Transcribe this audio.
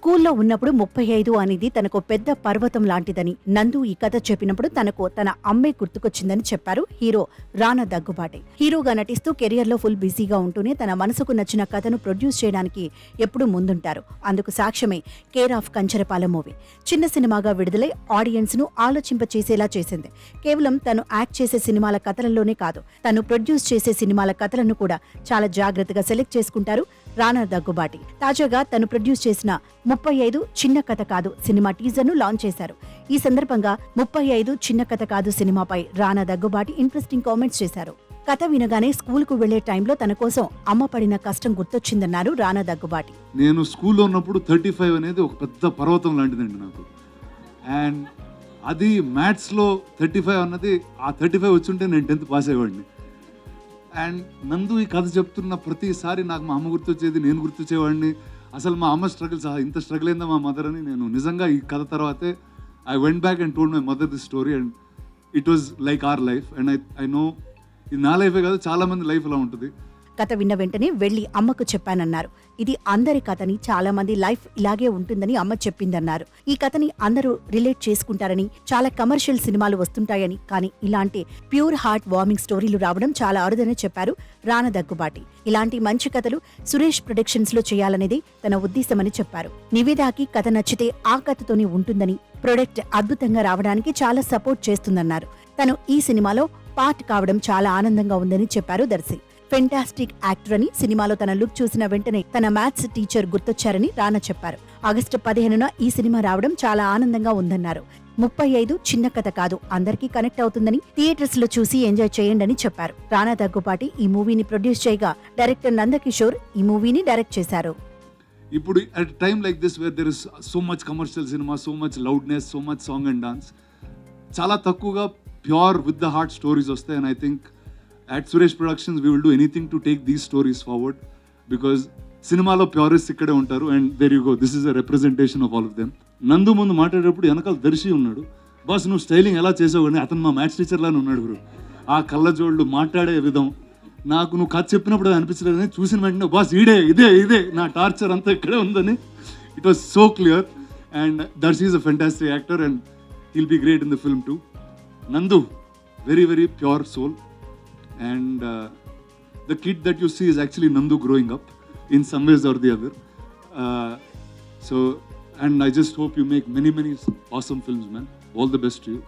స్కూల్లో ఉన్నప్పుడు 35 అనేది తనకు పెద్ద పర్వతం లాంటిదని నందు ఈ కథ చెప్పినప్పుడు తనకు తన అమ్మే గుర్తుకొచ్చిందని చెప్పారు హీరో రానా దగ్గుబాటి. హీరోగా నటిస్తూ కెరియర్లో ఫుల్ బిజీగా ఉంటూనే తన మనసుకు నచ్చిన కథను ప్రొడ్యూస్ చేయడానికి ఎప్పుడూ ముందుంటారు. అందుకు సాక్ష్యమే కేర్ ఆఫ్ కంచరపాలెం మూవీ. చిన్న సినిమాగా విడుదలై ఆడియన్స్ ను ఆలోచింపచేసేలా చేసింది. కేవలం తను యాక్ట్ చేసే సినిమాల కథలలోనే కాదు, తను ప్రొడ్యూస్ చేసే సినిమాల కథలను కూడా చాలా జాగ్రత్తగా సెలెక్ట్ చేసుకుంటారు రానా దగ్గుబాటి. తాజాగా తను ప్రొడ్యూస్ చేసిన 35 చిన్న కథ కాదు సినిమా టీజర్ ను లాంచ్ చేశారు. ఈ సందర్భంగా 35 చిన్న కథ కాదు సినిమాపై రానా దగ్గుబాటి ఇంట్రెస్టింగ్ కామెంట్స్ చేశారు. కథ వినగానే స్కూల్ కు వెళ్లే టైంలో తన కోసం అమ్మ పడిన కష్టం గుర్తొచ్చిందన్నారు రానా దగ్గుబాటి. నేను స్కూల్లో ఉన్నప్పుడు 35 అనేది ఒక పెద్ద పర్వతం లాంటిదండి నాకు. అండ్ అది మ్యాథ్స్లో 35 అన్నది, ఆ 35 వచ్చుంటే నేను 10th పాస్ అయ్యేవాడిని. అండ్ నందు ఈ కథ చెప్తున్న ప్రతిసారి నాకు మా అమ్మ గుర్తొచ్చేది, నేను గుర్తొచ్చేవాడిని. అసలు మా అమ్మ స్ట్రగుల్స్, ఇంత స్ట్రగుల్ అయిందా మా మదర్ అని నేను నిజంగా ఈ కథ తర్వాతే I went back and told my mother this story and it was like our life. And I know ఇది నా లైఫే కాదు, చాలా మంది లైఫ్ అలా ఉంటుంది. కథ విన్న వెంటనే వెళ్లి అమ్మకు చెప్పానన్నారు. ఇది అందరి కథని, చాలా మంది లైఫ్ ఇలాగే ఉంటుందని అమ్మ చెప్పిందన్నారు. ఈ కథని అందరూ రిలేట్ చేసుకుంటారని, చాలా కమర్షియల్ సినిమాలు వస్తుంటాయని, కానీ ఇలాంటి ప్యూర్ హార్ట్ వార్మింగ్ స్టోరీలు రావడం చాలా అరుదని చెప్పారు రానా దగ్గుబాటి. ఇలాంటి మంచి కథలు సురేష్ ప్రొడక్షన్స్ లో చేయాలనేది తన ఉద్దేశమని చెప్పారు. నివేదాకి కథ నచ్చితే ఆ కథతోనే ఉంటుందని, ప్రొడక్ట్ అద్భుతంగా రావడానికి చాలా సపోర్ట్ చేస్తుందన్నారు. తను ఈ సినిమాలో పార్ట్ కావడం చాలా ఆనందంగా ఉందని చెప్పారు దర్శి. ఫెంటాస్టిక్ యాక్టర్ అని, సినిమాలో తన లుక్ చూసిన వెంటనే తన మ్యాథ్స్ టీచర్ గుర్తొచ్చారని రానా చెప్పారు. ఆగస్టు 15న ఈ సినిమా రావడం చాలా ఆనందంగా ఉందన్నారు. 35 చిన్న కథ కాదు, అందరికీ కనెక్ట్ అవుతుందని, థియేటర్స్ లో చూసి ఎంజాయ్ చేయండి అని చెప్పారు. రానా దగ్గుబాటి ఈ మూవీని ప్రొడ్యూస్ చేయగా డైరెక్టర్ నందకిషోర్ ఈ మూవీని డైరెక్ట్ చేశారు. ఇప్పుడు at time like this where there is so much commercial cinema, so much loudness, so much song and dance, చాలా తక్కువగా pure with the heart stories వస్తాయి. And I think at Suresh Productions we will do anything to take these stories forward because సినిమాలో purist ఇక్కడే ఉంటారు. And there you go, this is a representation of all of them. నందు ముందు మాట్లాడేటప్పుడు వెనకాల దర్శి ఉన్నాడు. Boss నువ్వు స్టైలింగ్ ఎలా చేసావు అని, అతను మా మ్యాథ్స్ టీచర్ లానే ఉన్నాడు గురు. ఆ కళ్ళజోళ్ళు, మాట్లాడే విధం నాకు నువ్వు కథ చెప్పినప్పుడు అది అనిపించలేదని, చూసిన వెంటనే బాస్ ఇదే నా టార్చర్ అంతా ఇక్కడే ఉందని. It was so clear. And Darshi is a fantastic actor and he'll be great in the film too. Nandu, very very pure soul. And the kid that you see is actually Nandu growing up in some ways or the other. So, and I just hope you make many awesome films, man. All the best to you.